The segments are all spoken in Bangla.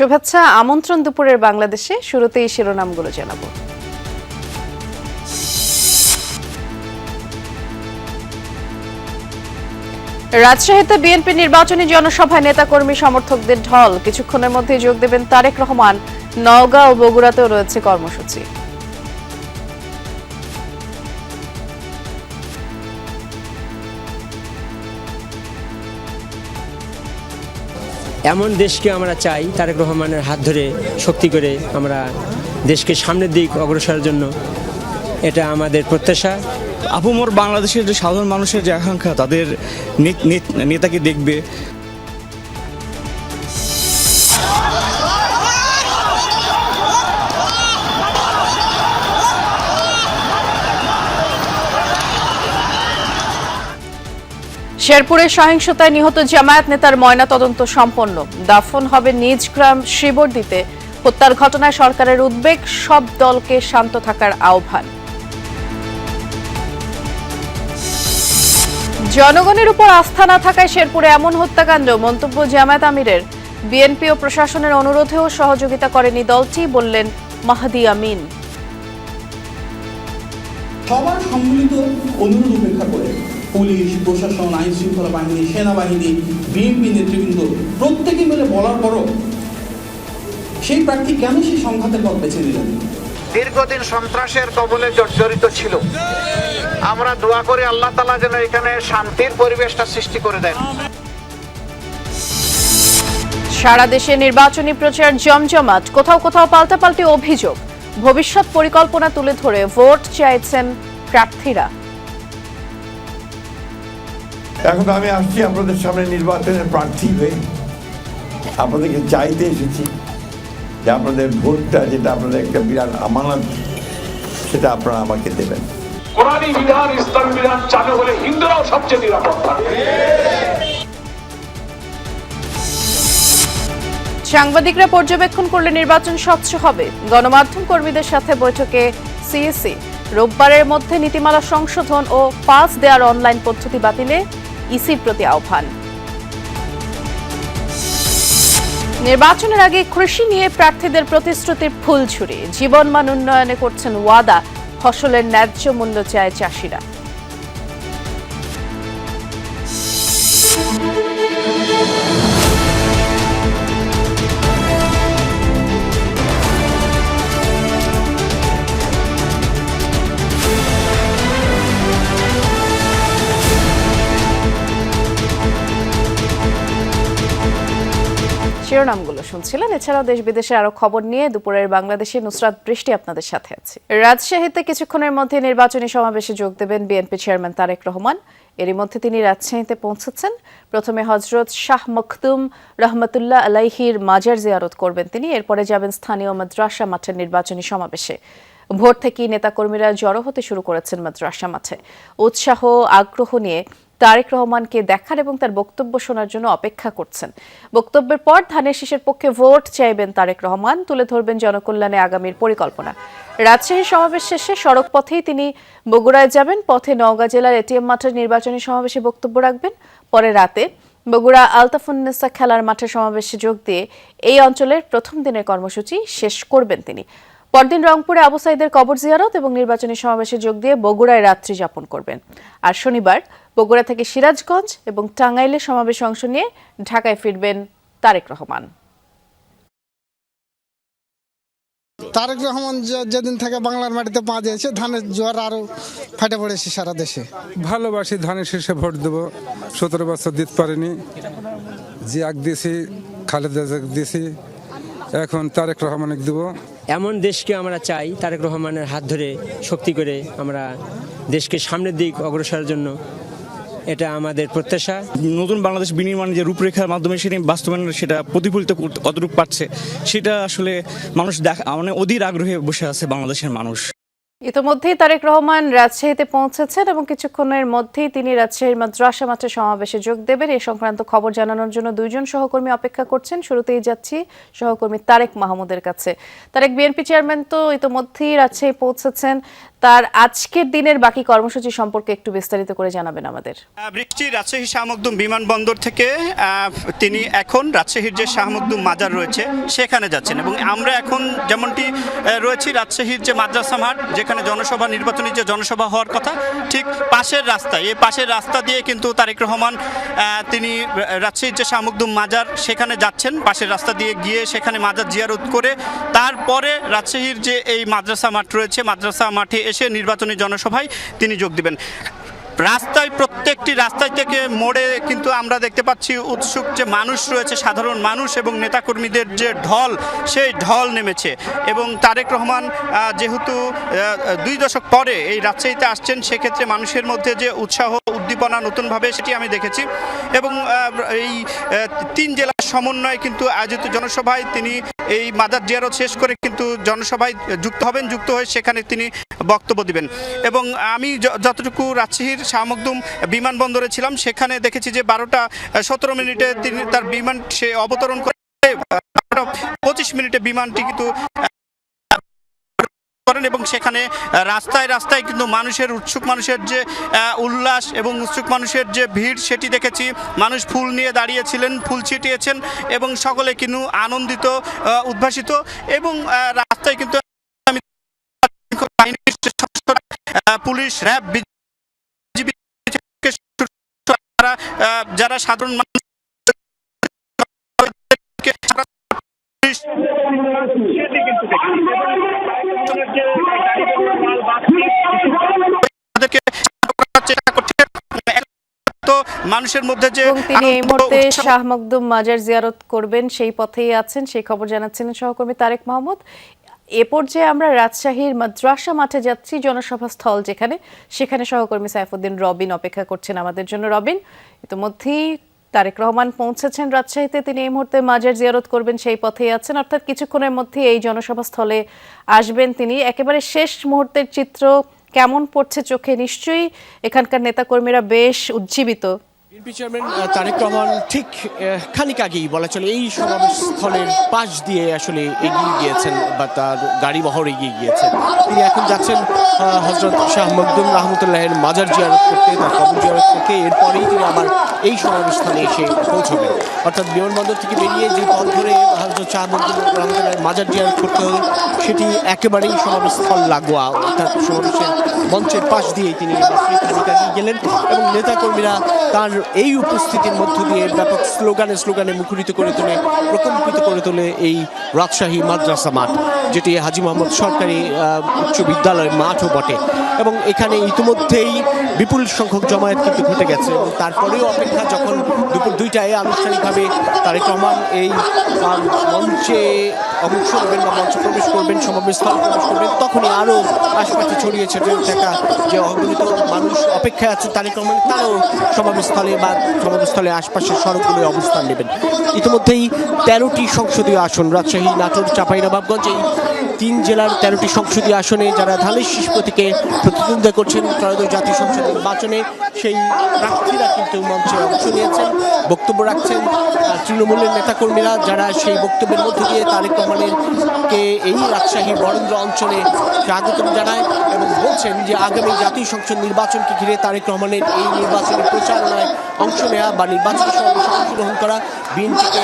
শুভেচ্ছা আমন্ত্রণ দুপুরের বাংলাদেশে। শুরুতেই শিরোনামগুলো জানাবো। রাজশাহীতে বিএনপি নির্বাচনী জনসভায় নেতাকর্মী সমর্থকদের ঢল। কিছুক্ষণের মধ্যে যোগ দেবেন তারেক রহমান। নওগাঁ ও বগুড়াতেও রয়েছে কর্মসূচি। এমন দেশকে আমরা চাই তারেক রহমানের হাত ধরে শক্তি করে আমরা দেশকে সামনের দিক অগ্রসরের জন্য এটা আমাদের প্রত্যাশা। আপামর বাংলাদেশের যে সাধারণ মানুষের যে আকাঙ্ক্ষা তাদের নেতাকে দেখবে। শেরপুরে সহিংসতায় নিহত জামায়াত নেতার ময়নাতদন্ত সম্পন্ন। দাফন হবে নিজ গ্রাম শ্রীবরদীতে। হত্যার ঘটনায় সরকারের উদ্বেগ, সব দলকে শান্ত থাকার আহ্বান। জনগণের উপর আস্থা না থাকায় শেরপুরে এমন হত্যাকাণ্ড, মন্তব্য জামায়াত আমিরের। বিএনপি ও প্রশাসনের অনুরোধেও সহযোগিতা করেনি দলটি, বললেন মাহদি আমিন। সবার সম্মিলিত অনুরোধ উপেক্ষা করে পুলিশ, প্রশাসন, আইন শৃঙ্খলা বাহিনী, সেনাবাহিনী, বিএনপি নেতৃবৃন্দ প্রত্যেকে মিলে বলার পরও সেই প্রার্থী কেন সেই সংঘাতের পথ বেছে নিলেন? দীর্ঘদিন সন্ত্রাসের কবলে জর্জরিত ছিল। আমরা দোয়া করি আল্লাহ তাআলা যেন এখানে শান্তির পরিবেশটা সৃষ্টি করে দেন। সারা দেশে নির্বাচনী প্রচার জমজমাট। কোথাও কোথাও পাল্টাপাল্টি অভিযোগ। ভবিষ্যৎ পরিকল্পনা তুলে ধরে ভোট চাইছেন প্রার্থীরা। এখন আমি আসছি আপনাদের সামনে নির্বাচনের প্রার্থী হয়ে আপনাদেরকে চাইতে এসেছি যে আপনাদের ভোটটা, যেটা আপনাদের একটা বিরাট আমানত, সেটা আপনারা আমাকে দেবেন। কোরআনী বিধান, ইসলামী বিধান চালু হলে হিন্দুরাও সবচেয়ে নিরাপদ থাকবে। সাংবাদিকরা পর্যবেক্ষণ করলে নির্বাচন স্বচ্ছ হবে। গণমাধ্যম কর্মীদের সাথে বৈঠকে সিএসি। রোববারের মধ্যে নীতিমালা সংশোধন ও পাস দেওয়ার অনলাইন পদ্ধতি বাতিলে ইসির প্রতি আহ্বান। নির্বাচনের আগে কৃষি নিয়ে প্রার্থীদের প্রতিশ্রুতির ফুলঝুরি। জীবনমান উন্নয়নে করছেন ওয়াদা। ফসলের ন্যায্য মূল্য চায় চাষিরা। শিরোনামগুলো শুনছিলেন। এছাড়াও দেশ বিদেশের আরো খবর নিয়ে দুপুরের বাংলাদেশে নুসরাত বৃষ্টি আপনাদের সাথে আছে। রাজশাহীতে কিছুক্ষণের মধ্যে নির্বাচনী সমাবেশে যোগ দেবেন বিএনপি চেয়ারম্যান তারেক রহমান। এরই মধ্যে তিনি রাজশাহীতে পৌঁছেছেন। প্রথমে হজরত শাহ মখদুম রহমতুল্লাহ আলাইহির মাজার জিয়ারত করবেন তিনি। এরপরে যাবেন স্থানীয় মাদ্রাসা মাঠের নির্বাচনী সমাবেশে। ভোর থেকেই নেতাকর্মীরা জড়ো হতে শুরু করেছেন মাদ্রাসা মাঠে। উৎসাহ আগ্রহ নিয়ে তারেক রহমানকে দেখার এবং তার বক্তব্য শোনার জন্য অপেক্ষা করছেন। বক্তব্যের পর ধানের শীষের পক্ষে ভোট চাইবেন তারেক রহমান, তুলে ধরবেন জনকল্যাণে আগামীর পরিকল্পনা। রাজশাহী সমাবেশ শেষে সড়ক পথেই তিনি বগুড়ায় যাবেন। পথে নওগাঁ জেলার এটিএম মাঠের নির্বাচনী সমাবেশে বক্তব্য রাখবেন। পরে রাতে বগুড়া আলতাফুন্নেসা খেলার মাঠে সমাবেশে যোগ দিয়ে এই অঞ্চলের প্রথম দিনের কর্মসূচি শেষ করবেন তিনি। পরদিন রংপুরে আবু সাইদের কবর জিয়ারত এবং নির্বাচনী সমাবেশে যোগ দিয়ে বগুড়ায় রাত্রি যাপন করবেন। আর শনিবার বগুড়া থেকে সিরাজগঞ্জ এবং টাঙ্গাইলে সমাবেশে অংশ নিয়ে ঢাকায় ফিরবেন তারেক রহমান। তারেক রহমান যেদিন থেকে বাংলার মাটিতে পা দিয়েছে, ধানের জোয়ার আরো ফাটে পড়েছে সারা দেশে। ভালোবাসি, ধানের শীষে ভোট দেবো। 17 বছর দিতে পারিনি, জিয়াক দিয়েছি, খালেদা জিয়াক দিয়েছি, এখন তারেক রহমানকে দেবো। এমন দেশকে আমরা চাই তারেক রহমানের হাত ধরে শক্তি করে আমরা দেশকে সামনের দিক অগ্রসরের জন্য এটা আমাদের প্রত্যাশা। নতুন বাংলাদেশ বিনির্মাণের যে রূপরেখার মাধ্যমে সেটা বাস্তবায়নের সেটা প্রতিফলিত কতটুকু পাচ্ছে সেটা আসলে মানুষ মানে অধীর আগ্রহে বসে আছে বাংলাদেশের মানুষ। ইতোমধ্যেই তারেক রহমান রাজশাহীতে পৌঁছেছেন এবং কিছুক্ষণের মধ্যেই তিনি রাজশাহীর মাদ্রাসা মাঠে সমাবেশে যোগ দেবেন। এই সংক্রান্ত খবর জানানোর জন্য দুইজন সহকর্মী অপেক্ষা করছেন। শুরুতেই যাচ্ছি সহকর্মী তারেক মাহমুদের কাছে। তারেক, বিএনপি চেয়ারম্যান তো ইতোমধ্যেই রাজশাহী পৌঁছেছেন, তার আজকের দিনের বাকি কর্মসূচি সম্পর্কে একটু বিস্তারিত করে জানাবেন আমাদের। বৃষ্টি রাজশাহী শাহ মখদুম বিমানবন্দর থেকে তিনি এখন রাজশাহীর যে শাহ মখদুম মাজার রয়েছে সেখানে যাচ্ছেন এবং আমরা এখন যেমনটি রয়েছি রাজশাহীর যে মাদ্রাসা মাঠ, যেখানে জনসভা, নির্বাচনী যে জনসভা হওয়ার কথা, ঠিক পাশের রাস্তায়, এই পাশের রাস্তা দিয়ে কিন্তু তারেক রহমান তিনি রাজশাহীর যে শাহ মখদুম মাজার সেখানে যাচ্ছেন। পাশের রাস্তা দিয়ে গিয়ে সেখানে মাজার জিয়ারত করে তারপরে রাজশাহীর যে এই মাদ্রাসা মাঠ রয়েছে, মাদ্রাসা মাঠে এসে নির্বাচনী জনসভায় তিনি যোগ দিবেন। রাস্তায়, প্রত্যেকটি রাস্তায় থেকে মোড়ে কিন্তু আমরা দেখতে পাচ্ছি উৎসুক যে মানুষ রয়েছে, সাধারণ মানুষ এবং নেতাকর্মীদের যে ঢল, সেই ঢল নেমেছে। এবং তারেক রহমান যেহেতু 2 দশক পরে এই রাজশাহীতে আসছেন, সেক্ষেত্রে মানুষের মধ্যে যে উৎসাহ, উদ্দীপনা নতুনভাবে সেটি আমি দেখেছি। এবং এই 3 জেলার সমন্বয়ে কিন্তু আয়োজিত জনসভায় তিনি এই মাজার জিয়ারত শেষ করে কিন্তু জনসভায় যুক্ত হবেন। যুক্ত হয়ে সেখানে তিনি বক্তব্য দিবেন। এবং আমি যতটুকু রাজশাহীর শাহ মখদুম বিমানবন্দরে ছিলাম, সেখানে দেখেছি যে 12টা 17 মিনিটে তিনি তার বিমান সে অবতরণ করে 25 মিনিটে বিমানটি কিন্তু করেন এবং সেখানে রাস্তায় রাস্তায় কিন্তু মানুষের, উৎসুক মানুষের যে উল্লাস এবং উৎসুক মানুষের যে ভিড় সেটি দেখেছি। মানুষ ফুল নিয়ে দাঁড়িয়েছিলেন, ফুল ছিটিয়েছেন এবং সকলে কিন্তু আনন্দিত, উদ্ভাসিত। এবং রাস্তায় কিন্তু পুলিশ, র্যাব, বিজিবি থেকে যারা সাধারণ মানুষ মানুষের মধ্যে যে তিনি এই মুহূর্তে শাহ মখদুম মাজার জিয়ারত করবেন সেই পথেই আছেন, সেই খবর জানাচ্ছিলেন সহকর্মী তারেক মাহমুদ। এ পর্যায়ে আমরা রাজশাহীর মাদ্রাসা মাঠে যাচ্ছি, জনসভা স্থল যেখানে, সেখানে সহকর্মী সাইফুদ্দিন রবিন অপেক্ষা করছেন আমাদের জন্য। রবিন, ইতিমধ্যেই তারেক রহমান পৌঁছেছেন রাজশাহীতে, তিনি এই মুহূর্তে মাজার জিয়ারত করবেন সেই পথেই আছেন, অর্থাৎ কিছুক্ষণের মধ্যে এই জনসভা স্থলে আসবেন তিনি। একেবারে শেষ মুহূর্তের চিত্র কেমন পড়ছে চোখে? নিশ্চয়ই এখানকার নেতাকর্মীরা বেশ উজ্জীবিত। বিএনপি চেয়ারম্যান তারেক রহমান ঠিক খানিক আগেই বলা চলে এই সমাবেশ স্থলের পাশ দিয়ে আসলে এগিয়ে গিয়েছেন বা তার গাড়ি বহর এগিয়ে গিয়েছেন। তিনি এখন যাচ্ছেন হযরত শাহ মখদুম রহমতুল্লাহের মাজার জিয়ারত করতে, তার কবর জিয়ারত করতে। এরপরেই তিনি আবার এই সমাবেশ স্থানে এসে পৌঁছবেন। অর্থাৎ বিমানবন্দর থেকে বেরিয়ে যে পথ ধরে হযরত শাহ মখদুম রহমতুল্লাহের মাজার জিয়ারত করতে হবে, সেটি একেবারেই সমাবেশ স্থল লাগোয়া, অর্থাৎ সমাবেশের মঞ্চের পাশ দিয়েই তিনি খানিক আগে গেলেন এবং নেতাকর্মীরা তার এই উপস্থিতির মধ্য দিয়ে ব্যাপক স্লোগানে মুখরিত করে তোলে, প্রকম্পিত করে তোলে এই রাজশাহী মাদ্রাসা মাঠ, যেটি হাজী মোহাম্মদ সরকারি উচ্চ বিদ্যালয় মাঠও বটে। এবং এখানে ইতিমধ্যেই বিপুল সংখ্যক জমায়েত কিন্তু ঘটে গেছে এবং তারপরেও অপেক্ষা, যখন দুপুর 2টায় আনুষ্ঠানিকভাবে তারেক রহমান এই মঞ্চে অংশ নেবেন বা মঞ্চে প্রবেশ করবেন, সমাবেশ স্থলে প্রবেশ করবেন, তখনই আরও আশপাশে ছড়িয়ে ছিটিয়ে থাকা যে অগণিত মানুষ অপেক্ষায় আছে তারেক রহমান, তারাও সমাবেশস্থলে বা সমাবেশস্থলের আশপাশের সড়কগুলোয় অবস্থান নেবেন। ইতিমধ্যেই 13টি সংসদীয় আসন, রাজশাহী, নাটোর, চাঁপাইনবাবগঞ্জ, এই 3 জেলার 13টি সংসদীয় আসনে যারা ধানের শীষ প্রতীকে প্রতিদ্বন্দ্বিতা করছেন ত্রয়োদশ জাতীয় সংসদ নির্বাচনে, সেই প্রার্থীরা কিন্তু মঞ্চে অংশ নিয়েছেন, বক্তব্য রাখছেন। তৃণমূলের নেতাকর্মীরা যারা সেই বক্তব্যের মধ্য দিয়ে তারেক রহমানকে এই রাজশাহী বরেন্দ্র অঞ্চলে স্বাগতম জানায় এবং বলছেন যে আগামী জাতীয় সংসদ নির্বাচনকে ঘিরে তারেক রহমানের এই নির্বাচনী প্রচারণায় অংশ নেওয়া বা নির্বাচনী সমাবেশে অংশগ্রহণ করা বিএনপিকে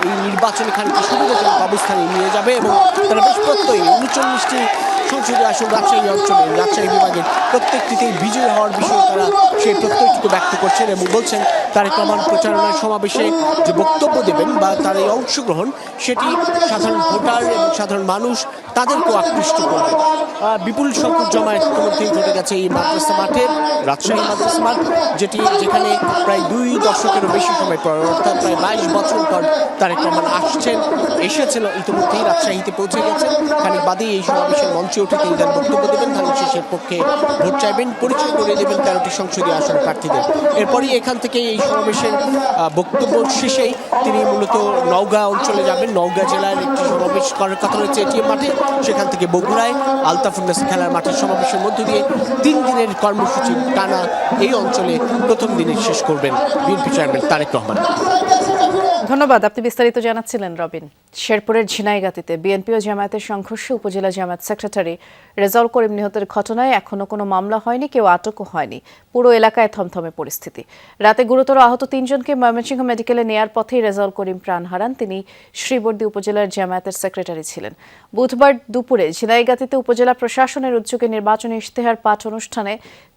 এই নির্বাচনে খানিকটা সুবিধাজনক অবস্থানে নিয়ে যাবে। এবং তারা বেশ প্রত্যয়ী 39টি সংসদীয় আসন রাজশাহী অঞ্চলে, রাজশাহী বিভাগের প্রত্যেকটিতেই বিজয়ী হওয়ার বিষয়ে তারা সেই প্রত্যয়টুকু ব্যক্ত করছেন এবং বলছেন তারেক রহমান প্রচারণার সমাবেশে যে বক্তব্য দেবেন বা তার এই অংশগ্রহণ, সেটি সাধারণ ভোটার এবং সাধারণ মানুষ তাদেরকেও আকৃষ্ট করবে। বিপুল সংখ্যক জমায়েত ইতিমধ্যেই ঘটে গেছে এই মাদ্রাসা মাঠে, রাজশাহী মাদ্রাসা মাঠ, যেখানে প্রায় 2 দশকেরও বেশি সময় পর, অর্থাৎ প্রায় 22 বছর পর তারেক রহমান এসেছিল ইতিমধ্যেই রাজশাহীতে পৌঁছে গেছেন। খানিক বাদেই এই সমাবেশের মঞ্চে দ্বিতীয়টি তিনি তার বক্তব্য দেবেন, ধানের শীষের পক্ষে ভোট চাইবেন, পরিচয় করে দেবেন 13টি সংসদীয় আসন প্রার্থীদের। এরপরই এখান থেকে এই সমাবেশের বক্তব্য শেষেই তিনি মূলত নওগাঁ অঞ্চলে যাবেন। নওগাঁ জেলার একটি সমাবেশ করার কথা রয়েছে এটিএম মাঠে, সেখান থেকে বগুড়ায় আলতাফুন্নেস খেলার মাঠের সমাবেশের মধ্য দিয়ে 3 দিনের কর্মসূচি টানা এই অঞ্চলে প্রথম দিনে শেষ করবেন বিএনপি চেয়ারম্যান তারেক রহমান। ধন্যবাদ, আপনি বিস্তারিত জানাচ্ছিলেন রবিন। শেরপুরের ঝিনাইগাতীতে বিএনপি ও জামায়াতের সংঘর্ষে উপজেলা জামায়াত সেক্রেটারি রেজাউল করিম নিহতের ঘটনায় এখনো কোনো মামলা হয়নি, কেউ আটকও হয়নি। পুরো এলাকায় থমথমে পরিস্থিতি। রাতে গুরুতর আহত 3 জনকে ময়মনসিংহ মেডিকেলে নেয়ার পথেই রেজাউল করিম প্রাণ হারান। তিনি শ্রীবর্দী উপজেলার জামায়াতের সেক্রেটারি ছিলেন। বুধবার দুপুরে ঝিনাইগাতীতে উপজেলা প্রশাসনের উদ্যোগে নির্বাচনী ইশতেহার পাঠ অনুষ্ঠানে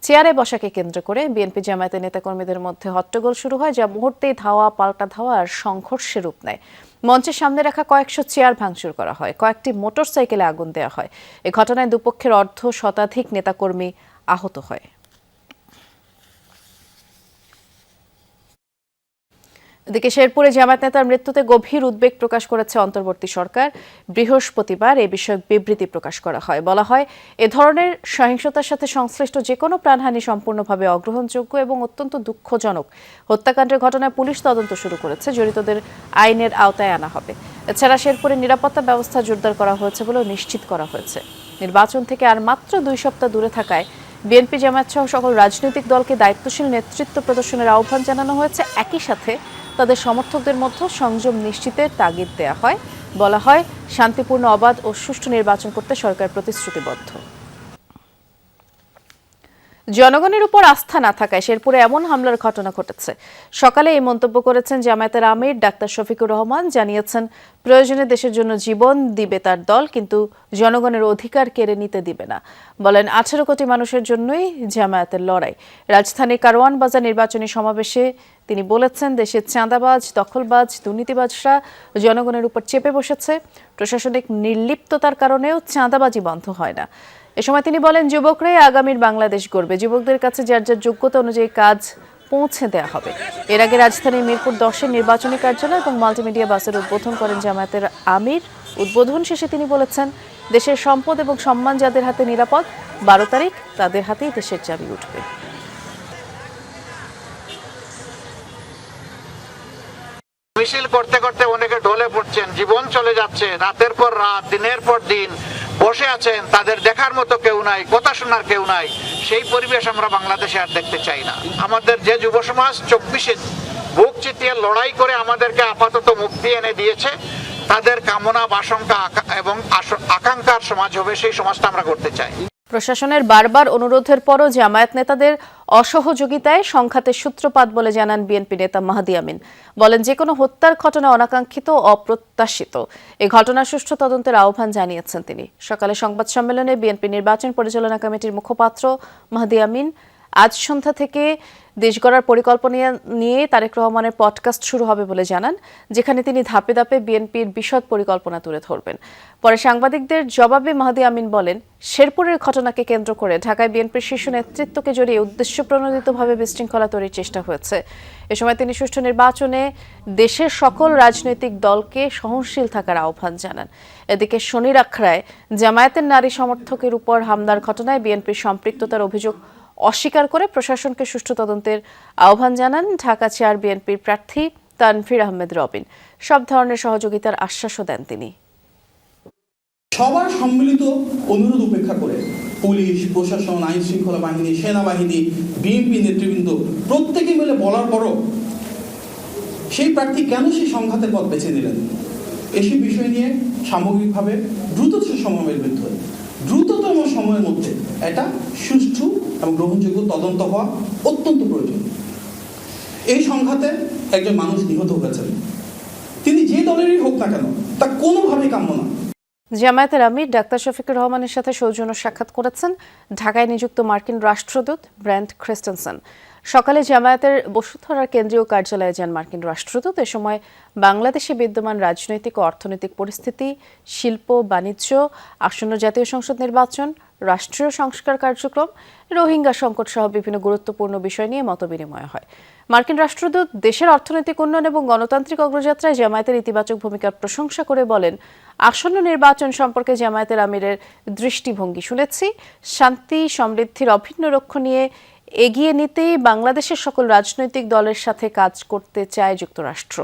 চেয়ারে বসাকে কেন্দ্র করে বিএনপি জামায়াতের নেতাকর্মীদের মধ্যে হট্টগোল শুরু হয়, যা মুহূর্তেই ধাওয়া পাল্টা ধাওয়া আর সংঘর্ষের রূপ নেয়। মঞ্চের সামনে রাখা কয়েকশো চেয়ার ভাঙচুর করা হয়, কয়েকটি মোটরসাইকেলে আগুন দেওয়া হয়। এ ঘটনায় দুপক্ষের অর্ধ শতাধিক নেতাকর্মী আহত হয়। এদিকে শেরপুরে জামায়াত নেতার মৃত্যুতে গভীর উদ্বেগ প্রকাশ করেছে অন্তর্বর্তী সরকার। বৃহস্পতিবার এ বিষয়ক বিবৃতি প্রকাশ করা হয়। বলা হয়, এ ধরনের সহিংসতার সাথে সংশ্লিষ্ট যে কোনো প্রাণহানি সম্পূর্ণভাবে অগ্রহণযোগ্য এবং অত্যন্ত দুঃখজনক। হত্যাকাণ্ডের ঘটনায় পুলিশ তদন্ত শুরু করেছে, জড়িতদের আইনের আওতায় আনা হবে। এছাড়া শেরপুরে নিরাপত্তা ব্যবস্থা জোরদার করা হয়েছে বলেও নিশ্চিত করা হয়েছে। নির্বাচন থেকে আর মাত্র 2 সপ্তাহ দূরে থাকায় বিএনপি জামায়াত সহ সকল রাজনৈতিক দলকে দায়িত্বশীল নেতৃত্ব প্রদর্শনের আহ্বান জানানো হয়েছে। একই সাথে তাদের সমর্থকদের মধ্যে সংযম নিশ্চিতের তাগিদ দেওয়া হয়। বলা হয়, শান্তিপূর্ণ, অবাধ ও সুষ্ঠু নির্বাচন করতে সরকার প্রতিশ্রুতিবদ্ধ। জনগণের উপর আস্থা না থাকায় শেরপুরে এমন হামলার ঘটনা ঘটেছে। সকালে এই মন্তব্য করেছেন জামায়াতের আমির ডাক্তার শফিকুর রহমান। জানিয়েছেন, প্রয়োজনে দেশের জন্য জীবন দিবে তার দল, কিন্তু জনগণের অধিকার কেড়ে নিতে দিবে না। বলেন, 18 কোটি মানুষের জন্যই জামায়াতের লড়াই। রাজধানীর কারওয়ান বাজার নির্বাচনী সমাবেশে তিনি বলেছেন, দেশের চাঁদাবাজ, দখলবাজ, দুর্নীতিবাজরা জনগণের উপর চেপে বসেছে। প্রশাসনিক নির্লিপ্ততার কারণেও চাঁদাবাজি বন্ধ হয় না। এ সময় তিনি বলেন, যুবকরাই আগামীর বাংলাদেশ গড়বে। যুবকদের কাছে যার যার যোগ্যতা অনুযায়ী কাজ পৌঁছে দেওয়া হবে। এর আগে রাজধানীর মিরপুর 10-এর নির্বাচনী কার্যালয় এবং মাল্টিমিডিয়া বাসের উদ্বোধন করেন জামায়াতের আমির। উদ্বোধন শেষে তিনি বলেছেন, দেশের সম্পদ এবং সম্মান যাদের হাতে নিরাপদ, 12 তারিখ তাদের হাতেই দেশের চাবি উঠবে। মিছিল করতে করতে অনেকে ঢলে পড়ছেন, জীবন চলে যাচ্ছে, রাতের পর রাত, দিনের পর দিন বসে আছেন, তাদের দেখার মতো কেউ নাই, কথা শোনার কেউ নাই। সেই পরিবেশ আমরা বাংলাদেশে আর দেখতে চাই না। আমাদের যে যুব সমাজ 24-এ বুক চিতিয়ে লড়াই করে আমাদেরকে আপাতত মুক্তি এনে দিয়েছে, তাদের কামনা, বাসঙ্কা এবং আকাঙ্ক্ষার সমাজ হবে, সেই সমাজটা আমরা করতে চাই। প্রশাসনের বারবার অনুরোধের পরও জামায়াত নেতাদের অসহযোগিতায় সংঘাতের সূত্রপাত বলে জানান বিএনপি নেতা মাহদি আমিন। বলেন, যে কোনো হত্যার ঘটনা অনাকাঙ্ক্ষিত ও অপ্রত্যাশিত। এই ঘটনার সুষ্ঠু তদন্তের আহ্বান জানিয়েছেন তিনি। সকালে সংবাদ সম্মেলনে বিএনপি নির্বাচন পরিচালনা কমিটির মুখপাত্র মাহদি আমিন আজ সন্ধ্যা থেকে দেশ গড়ার পরিকল্পনা নিয়ে তারেক রহমানের পডকাস্ট শুরু হবে বলে জানান, যেখানে তিনি ধাপে ধাপে বিএনপির বিশদ পরিকল্পনা তুলে ধরবেন। পরে সাংবাদিকদের জবাবে মাহদি আমিন বলেন, শেরপুরের ঘটনাকে কেন্দ্র করে ঢাকায় বিএনপির শীর্ষ নেতৃত্বকে জড়িয়ে উদ্দেশ্যপ্রণোদিতভাবে বিশৃঙ্খলা তৈরির চেষ্টা হয়েছে। এ সময় তিনি সুষ্ঠু নির্বাচনে দেশের সকল রাজনৈতিক দলকে সহনশীল থাকার আহ্বান জানান। এদিকে শনির আখড়ায় জামায়াতের নারী সমর্থকের উপর হামলার ঘটনায় বিএনপির সম্পৃক্ততার অভিযোগ অস্বীকার করে প্রশাসনকে সুষ্ঠু তদন্তের আহ্বান জানান ঢাকা চেয়ার বিএনপির প্রার্থী তানভীর আহমেদ রবিন। সব ধরনের সহযোগিতার আশ্বাসও দেন তিনি। সবার সম্মিলিত অনুরোধ উপেক্ষা করে পুলিশ, প্রশাসন, আইন শৃঙ্খলা বাহিনী, সেনাবাহিনী, বিএনপি নেতৃবৃন্দ প্রত্যেকে মিলে বলার পরও সেই প্রার্থী কেন সেই সংঘাতের পথ বেছে নিলেন, এসব বিষয় নিয়ে সামগ্রিকভাবে দ্রুততম সময়ের বিরুদ্ধে দ্রুততম সময়ের মধ্যে এটা সুষ্ঠু এবং গ্রহণযোগ্য তদন্ত হওয়া অত্যন্ত প্রয়োজন। এই সংঘাতে একজন মানুষ নিহত হয়েছেন, তিনি যে দলেরই হোক না কেন, তা কোনোভাবেই কাম্য না। জামায়াতের আমির ডাক্তার শফিকুর রহমানের সাথে সৌজন্য সাক্ষাৎ করেছেন ঢাকায় নিযুক্ত মার্কিন রাষ্ট্রদূত ব্র্যান্ট ক্রিস্টেনসেন। সকালে জামায়াতের বসুন্ধরার কেন্দ্রীয় কার্যালয়ে যান মার্কিন রাষ্ট্রদূত। এ সময় বাংলাদেশে বিদ্যমান রাজনৈতিক ও অর্থনৈতিক পরিস্থিতি, শিল্প, বাণিজ্য, আসন্ন জাতীয় সংসদ নির্বাচন, রাষ্ট্রীয় সংস্কার কার্যক্রম, রোহিঙ্গা সংকট সহ বিভিন্ন গুরুত্বপূর্ণ বিষয় নিয়ে মতবিনিময় হয়। মার্কিন রাষ্ট্রদূত দেশের অর্থনৈতিক উন্নয়ন এবং গণতান্ত্রিক অগ্রযাত্রায় জামায়াতের ইতিবাচক ভূমিকার প্রশংসা করে বলেন, আসন্ন নির্বাচন সম্পর্কে জামায়াতের আমিরের দৃষ্টিভঙ্গি শুনেছি। শান্তি সমৃদ্ধির অভিন্ন লক্ষ্য নিয়ে এগিয়ে নিতেই বাংলাদেশের সকল রাজনৈতিক দলের সাথে কাজ করতে চায় যুক্তরাষ্ট্র।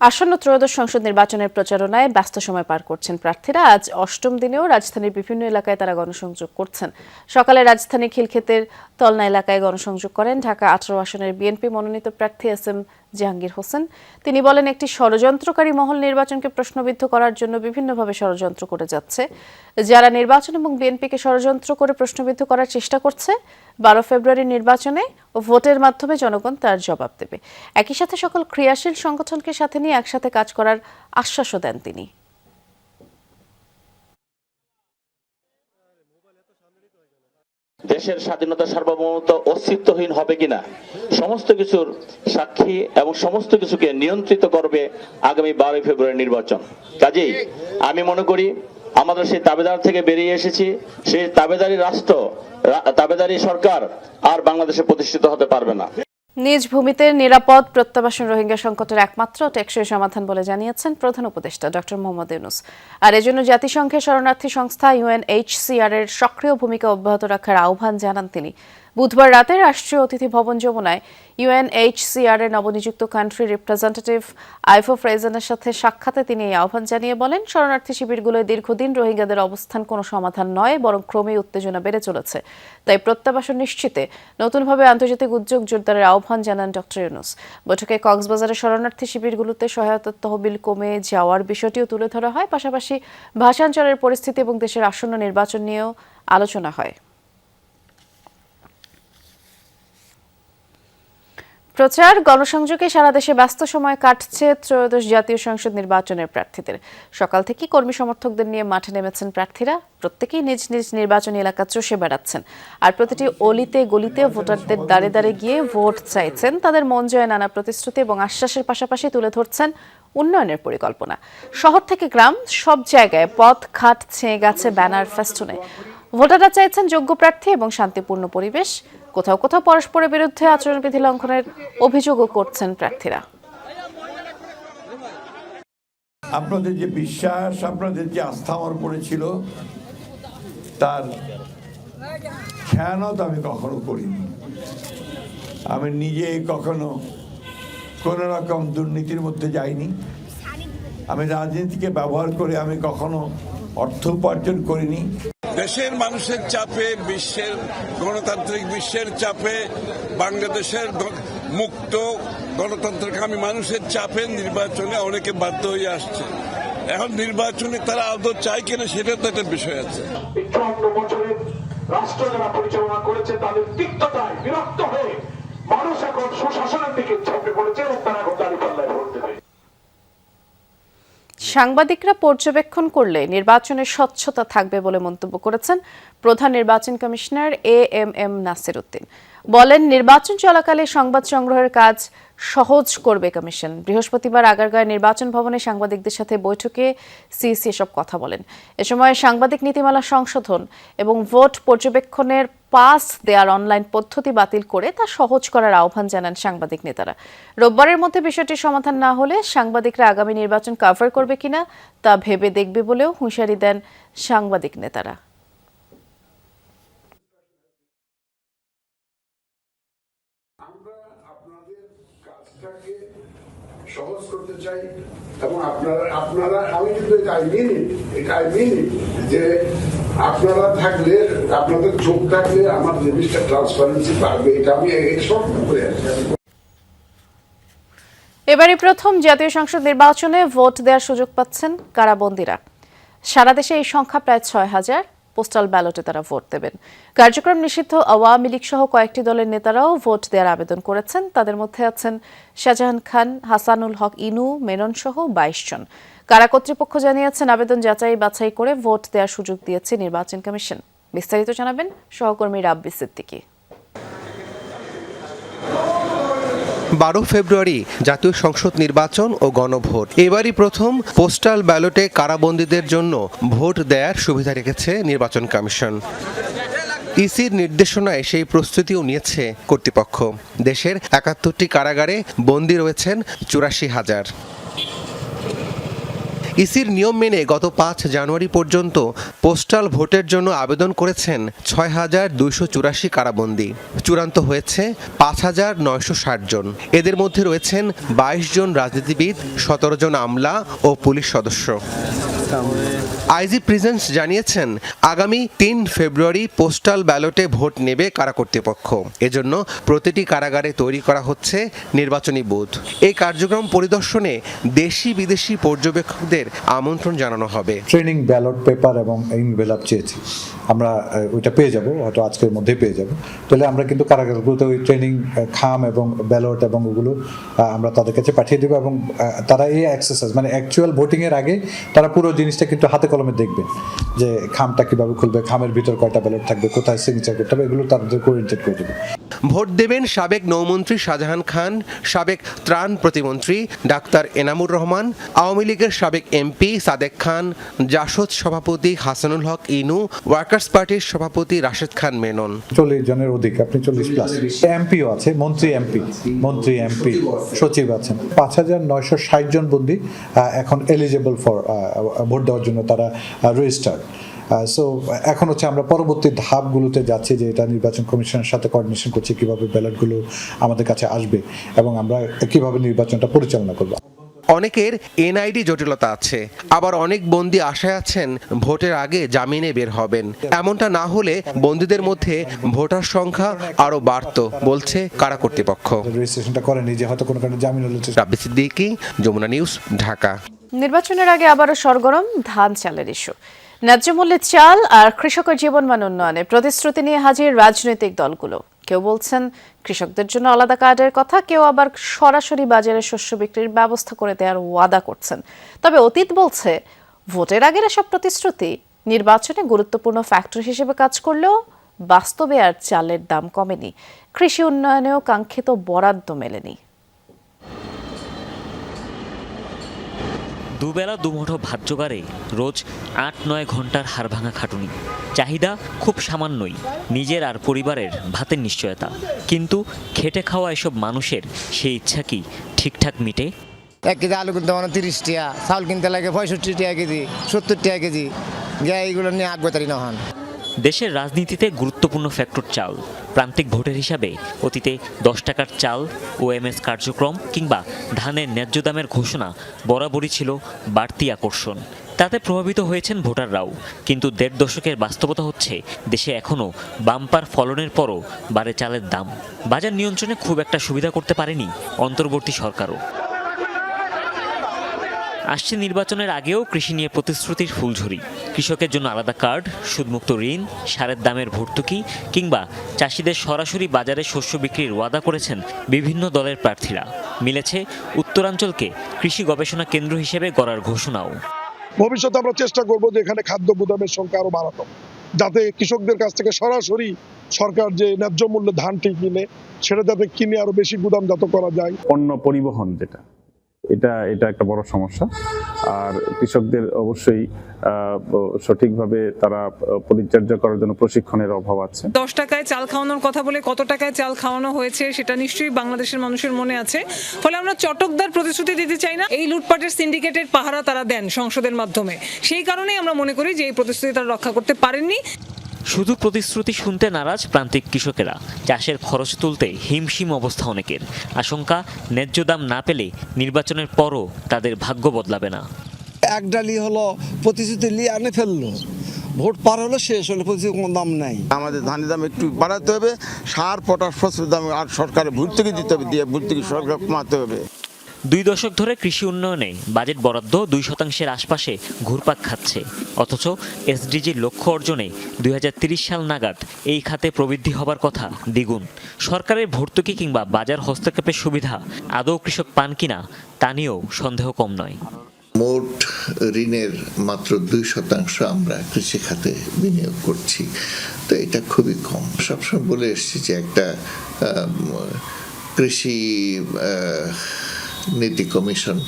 আসন্ন ত্রয়োদশ সংসদ নির্বাচনের প্রচারণায় ব্যস্ত সময় পার করছেন প্রার্থীরা। আজ অষ্টম দিনেও রাজধানীর বিভিন্ন এলাকায় তারা গণসংযোগ করছেন। সকালে রাজধানী খিলক্ষেতের তলনা এলাকায় গণসংযোগ করেন ঢাকা 18 আসনের বিএনপি মনোনীত প্রার্থী SM জাহাঙ্গীর হোসেন। তিনি বলেন, একটি ষড়যন্ত্রকারী মহল নির্বাচনকে প্রশ্নবিদ্ধ করার জন্য বিভিন্নভাবে ষড়যন্ত্র করে যাচ্ছে। যারা নির্বাচন এবং বিএনপিকে ষড়যন্ত্র করে প্রশ্নবিদ্ধ করার চেষ্টা করছে, 12 ফেব্রুয়ারির নির্বাচনে ভোটের মাধ্যমে জনগণ তার জবাব দেবে। একই সাথে সকল ক্রিয়াশীল সংগঠনকে সাথে নিয়ে একসাথে কাজ করার আশ্বাসও দেন তিনি। দেশের স্বাধীনতা সার্বভৌমত্ব অস্তিত্বহীন হবে কিনা সমস্ত কিছুর সাক্ষী এবং সমস্ত কিছুকে নিয়ন্ত্রিত করবে আগামী 12 ফেব্রুয়ারি নির্বাচন। কাজেই আমি মনে করি আমাদের সেই দাবিদার থেকে বেরিয়ে এসেছি। সেই দাবিদারি রাষ্ট্র, দাবিদারি সরকার আর বাংলাদেশে প্রতিষ্ঠিত হতে পারবে না। নিজ ভূমিতে নিরাপদ প্রত্যাবাসন রোহিঙ্গা সংকটের একমাত্র টেকসই সমাধান বলে জানিয়েছেন প্রধান উপদেষ্টা ডক্টর মোহাম্মদ ইউনূস। আর এজন্য জাতিসংঘের শরণার্থী সংস্থা UNHCR এর সক্রিয় ভূমিকা অব্যাহত রাখার আহ্বান জানান তিনি। বুধবার রাতে রাষ্ট্রীয় অতিথি ভবন যমুনায় UNHCR এর নবনিযুক্ত কান্ট্রি রিপ্রেজেন্টেটিভ আইফো ফ্রেজেনের সাথে সাক্ষাতে তিনি এই আহ্বান জানিয়ে বলেন, শরণার্থী শিবিরগুলোয় দীর্ঘদিন রোহিঙ্গাদের অবস্থান কোনো সমাধান নয়, বরং ক্রমেই উত্তেজনা বেড়ে চলেছে। তাই প্রত্যাবাসন নিশ্চিতে নতুনভাবে আন্তর্জাতিক উদ্যোগ জোরদারের আহ্বান জানান ডক্টর ইউনূস। বৈঠকে কক্সবাজারের শরণার্থী শিবিরগুলোতে সহায়তার তহবিল কমে যাওয়ার বিষয়টিও তুলে ধরা হয়। পাশাপাশি ভাষাঞ্চলের পরিস্থিতি এবং দেশের আসন্ন নির্বাচন নিয়েও আলোচনা হয়। প্রচার গণসংযোগে সারা দেশে ব্যস্ত সময় কাটছে ত্রয়োদশ জাতীয় সংসদ নির্বাচনের প্রার্থীদের। সকাল থেকে কর্মী সমর্থকদের নিয়ে মাঠে নেমেছেন প্রার্থীরা। প্রত্যেকেই নিজ নিজ নির্বাচনী এলাকা চষে বেড়াচ্ছেন। আর প্রতিটি অলিতে গলিতে ভোটারদের দাঁড়ে দাঁড়ে গিয়ে ভোট চাইছেন। তাদের মন জয়ে নানা প্রতিশ্রুতি এবং আশ্বাসের পাশাপাশি তুলে ধরছেন উন্নয়নের পরিকল্পনা। শহর থেকে গ্রাম সব জায়গায় পথ ঘাট ছেয়ে গেছে ব্যানার ফেস্টুনে। ভোটাররা চাইছেন যোগ্য প্রার্থী এবং শান্তিপূর্ণ পরিবেশ। কোথাও কোথাও পরস্পরের বিরুদ্ধে আচরণবিধি লঙ্ঘনের অভিযোগও করছেন প্রার্থীরা। আপনাদের যে বিশ্বাস, আপনাদের যে আস্থা আমার উপরে ছিল, তার খেয়ানত আমি কখনো করিনি। আমি নিজে কখনো কোনো রকম দুর্নীতির মধ্যে যাইনি। আমি রাজনীতিকে ব্যবহার করে আমি কখনো অর্থ উপার্জন করিনি। দেশের মানুষের চাপে, বিশ্বের গণতান্ত্রিক বিশ্বের চাপে, বাংলাদেশের মুক্ত গণতন্ত্রকামী মানুষের চাপে নির্বাচনে অনেকে বাধ্য হয়ে আসছে। এখন নির্বাচনে তারা আদৌ চায় কিনা সেটা তো একটা বিষয় আছে। 54 বছরের রাষ্ট্র যারা পরিচালনা করেছে তাদের তিক্ততায় বিরক্ত হয়ে মানুষ এখন সুশাসনের দিকে ঝাঁপিয়ে পড়েছে এবং তারা এখন দাঁড়িপাল্লায় ভোট দেবে। সাংবাদিকরা পর্যবেক্ষণ করলে নির্বাচনের স্বচ্ছতা থাকবে বলে মন্তব্য করেছেন প্রধান নির্বাচন কমিশনার AMM নাসির উদ্দিন। বলেন, নির্বাচন চলাকালে সংবাদ সংগ্রহের কাজ সহজ করবে কমিশন। বৃহস্পতিবার আগারগাঁও নির্বাচন ভবনে সাংবাদিকদের সাথে বৈঠকে সিইসি এসব কথা বলেন। এ সময় সাংবাদিক নীতিমালা সংশোধন এবং ভোট পর্যবেক্ষণের পাস দেওয়ার অনলাইন পদ্ধতি বাতিল করে তা সহজ করার আহ্বান জানান সাংবাদিক নেতারা। রোববারের মধ্যে বিষয়টির সমাধান না হলে সাংবাদিকরা আগামী নির্বাচন কভার করবে কিনা তা ভেবে দেখবে বলেও হুঁশিয়ারি দেন সাংবাদিক নেতারা। সহজ করতে চাই এবং আপনারা আমি কিন্তু এটা আই মিন যে আপনারা থাকলে, আপনাদের চোখ থাকলে আমার জিনিসটা ট্রান্সপারেন্সি পারবে। এটা আমি সব করে আছি। এবারই প্রথম জাতীয় সংসদ নির্বাচনে ভোট দেওয়ার সুযোগ পাচ্ছেন কারাবন্দীরা। সারা দেশে এই সংখ্যা প্রায় 6000। পোস্টাল ব্যালটে তারা ভোট দেবেন। কার্যক্রম নিষিদ্ধ আওয়ামী লীগ সহ কয়েকটি দলের নেতারাও ভোট দেওয়ার আবেদন করেছেন। তাদের মধ্যে আছেন শাহজাহান খান, হাসানুল হক ইনু, মেনন সহ 22 জন। কারা কর্তৃপক্ষ জানিয়েছেন, আবেদন যাচাই বাছাই করে ভোট দেওয়ার সুযোগ দিয়েছে নির্বাচন কমিশন। বিস্তারিত জানাবেন সহকর্মী রাব্বি সিদ্দিকী। 12 ফেব্রুয়ারি জাতীয় সংসদ নির্বাচন ও গণভোট। এবারই প্রথম পোস্টাল ব্যালটে কারাবন্দীদের জন্য ভোট দেওয়ার সুবিধা রেখেছে নির্বাচন কমিশন। ইসির নির্দেশনায় সেই প্রস্তুতিও নিয়েছে কর্তৃপক্ষ। দেশের ৭১টি কারাগারে বন্দী রয়েছেন ৮৪,০০০। ইসির নিয়ম মেনে গত ৫ জানুয়ারি পর্যন্ত পোস্টাল ভোটের জন্য আবেদন করেছেন ৬,২৮৪ কারাবন্দী। চূড়ান্ত হয়েছে ৫,৯৬০ জন। এদের মধ্যে রয়েছেন ২২ জন রাজনীতিবিদ, ১৭ জন আমলা ও পুলিশ সদস্য। আইজি প্রিজেন্স জানিয়েছেন আগামী ৩ ফেব্রুয়ারি পোস্টাল ব্যালটে ভোট নেবে কারা কর্তৃপক্ষ। এজন্য প্রতিটি কারাগারে তৈরি করা হচ্ছে নির্বাচনী বুথ। এই কার্যক্রম পরিদর্শনে দেশি বিদেশি পর্যবেক্ষকদের আমন্ত্রণ জানানো হবে। ট্রেনিং ব্যালট পেপার এবং এনভেলপ চেয়েছি, আমরা ওইটা পেয়ে যাব, হয়তো আজকের মধ্যে পেয়ে যাব। তাহলে আমরা কিন্তু কারাগারগুলোতে ওই ট্রেনিং খাম এবং ব্যালট এবং ওগুলো আমরা তাদের কাছে পাঠিয়ে দেবো এবং তারা এই এক্সারসাইজ মানে অ্যাকচুয়াল ভোটিংয়ের আগে তারা পুরো জিনিসটা কিন্তু হাতে কলমে দেখবে যে খামটা কীভাবে খুলবে, খামের ভিতর কয়টা ব্যালট থাকবে, কোথায় সিগনেচার করতে হবে, এগুলো তাদের ওরিয়েন্টেড করে দেবে। ভোট দেবেন সাবেক নৌমন্ত্রী শাহজাহান খান, সাবেক ত্রাণ প্রতিমন্ত্রী ডাক্তার এনামুর রহমান, আওয়ামী লীগের সাবেক এমপি সাদেক খান, জাসদ সভাপতি হাসানুল হক ইনু, ওয়ার্কার্স পার্টির সভাপতি রাশেদ খান মেনন। 40 জনের অধিক, আপনি 40+। এমপিও আছে, মন্ত্রী এমপি সচিব আছেন। ৫,৯৬০ জন বন্দী এখন এলিজেবল ফর ভোট দেওয়ার জন্য তারা রেজিস্টার্ড। সো এখন হচ্ছে আমরা পরবর্তী ধাপগুলোতে যাচ্ছি, যে এটা নির্বাচন কমিশনের সাথে কোঅর্ডিনেশন করছি কিভাবে ব্যালটগুলো আমাদের কাছে আসবে এবং আমরা কিভাবে নির্বাচনটা পরিচালনা করব। অনেকের এনআইডি জটিলতা আছে, আবার অনেক বন্দী আশায় আছেন ভোটের আগে জামিনে বের হবেন। এমনটা না হলে বন্দীদের মধ্যে ভোটার সংখ্যা আরো বাড়তো বলছে কারা কর্তৃপক্ষ। রেজিস্ট্রেশনটা করেনি যে হয়তো কোনো কারণে জামিন হলে। রাব্বি সিদ্দিকী, যমুনা নিউজ, ঢাকা। নির্বাচনের আগে আবারও সরগরম ধান চালের ইস্যু। ন্যায্য মূল্যে চাল আর কৃষকের জীবনমান উন্নয়নে প্রতিশ্রুতি নিয়ে হাজির রাজনৈতিক দলগুলো। কেউ বলছেন কৃষকদের জন্য আলাদা কার্ডের কথা, কেউ আবার সরাসরি বাজারে শস্য বিক্রির ব্যবস্থা করে দেওয়ার ওয়াদা করছেন। তবে অতীত বলছে ভোটের আগের এসব প্রতিশ্রুতি নির্বাচনে গুরুত্বপূর্ণ ফ্যাক্টর হিসেবে কাজ করলেও বাস্তবে আর চালের দাম কমেনি, কৃষি উন্নয়নেও কাঙ্ক্ষিত বরাদ্দ মেলেনি। দুবেলা দুমুঠো ভাত জোগাড়ে রোজ ৮-৯ ঘন্টার হাড়ভাঙা খাটুনি। চাহিদা খুব সামান্যই, নিজের আর পরিবারের ভাতের নিশ্চয়তা। কিন্তু খেটে খাওয়া এসব মানুষের সেই ইচ্ছা কি ঠিকঠাক মিটে? 1 কেজি আলু কিনতে মানে 30 টাকা, চাউল কিনতে লাগে 65 টাকা কেজি, 70 টাকা কেজি, এইগুলো নিয়ে আগ্রতারি না হন। দেশের রাজনীতিতে গুরুত্বপূর্ণ ফ্যাক্টর চাল। প্রান্তিক ভোটের হিসাবে অতীতে 10 টাকার চাল, ওএমএস কার্যক্রম কিংবা ধানের ন্যায্য দামের ঘোষণা বরাবরই ছিল বাড়তি আকর্ষণ। তাতে প্রভাবিত হয়েছেন ভোটাররাও। কিন্তু 1.5 দশকের বাস্তবতা হচ্ছে দেশে এখনও বাম্পার ফলনের পরও বাড়ে চালের দাম। বাজার নিয়ন্ত্রণে খুব একটা সুবিধা করতে পারেনি অন্তর্বর্তী সরকারও। আসছে নির্বাচনের আগেও কৃষি নিয়ে প্রতিশ্রুতির ফুলঝুরি। কৃষকের জন্য আলাদা কার্ড, সুদমুক্ত ঋণ, সারের দামের ভর্তুকি কিংবা চাষিদের সরাসরি বাজারে শস্য বিক্রির ওয়াদা করেছেন বিভিন্ন দলের প্রার্থীরা। মিলেছে উত্তরাঞ্চলকে কৃষি গবেষণা কেন্দ্র হিসেবে গড়ার ঘোষণাও। ভবিষ্যতে আমরা চেষ্টা করব যে এখানে খাদ্য গুদামের সংখ্যা আরো বাড়ানো, যাতে কৃষকদের কাছ থেকে সরাসরি সরকার যে ন্যায্য মূল্যে ধানটি কিনে সেটা যাতে কিনে আরো বেশি গুদামজাত করা যায়। পণ্য পরিবহন যেটা এটা একটা বড় সমস্যা, আর কৃষকদের অবশ্যই সঠিকভাবে তারা পরিচর্যা করার জন্য প্রশিক্ষণের অভাব আছে। 10 টাকায় চাল খাওয়ানোর কথা বলে কত টাকায় চাল খাওয়ানো হয়েছে সেটা নিশ্চয়ই বাংলাদেশের মানুষের মনে আছে। ফলে আমরা চটকদার প্রতিশ্রুতি দিতে চাই না। এই লুটপাটের সিন্ডিকেটের পাহারা তারা দেন সংসদের মাধ্যমে। সেই কারণেই আমরা মনে করি যে এই প্রতিশ্রুতি তারা রক্ষা করতে পারেননি। শুধু প্রতিশ্রুতি শুনতে নারাজ প্রান্তিক কৃষকেরা। চাষের খরচ তুলতে হিমশিম অবস্থা অনেকের। আশঙ্কা ন্যায্য দাম না পেলে নির্বাচনের পরও তাদের ভাগ্য বদলাবে না। এক ডালি হলো প্রতিশ্রুতি নিয়ে আনে ফেললো, ভোট পার হলো শেষ হলো, প্রতিশ্রুতি কোনো দাম নাই। আমাদের ধানের দাম একটু বাড়াতে হবে, সার পটাশ ফসলের দাম আর সরকারের ভর্তুকি দিতে হবে, দিয়ে ভর্তুকি সরকার কমাতে হবে। 2 দশক ধরে কৃষি উন্নয়নে বাজেট বরাদ্দ 2% আশপাশে ঘুরপাক খাচ্ছে। অথচ এসডিজির লক্ষ্য অর্জনে 2030 সাল নাগাদ এই খাতে প্রবৃদ্ধি হবার কথা দ্বিগুণ। সরকারের ভর্তুকি কিংবা বাজার হস্তক্ষেপের সুবিধা আদৌ কৃষক পান কিনা তা নিয়েও সন্দেহ কম নয়। মোট ঋণের মাত্র 2% আমরা কৃষি খাতে বিনিয়োগ করছি, তো এটা খুবই কম। সবসময় বলে এসেছি যে একটা কৃষি নীতি কমিশন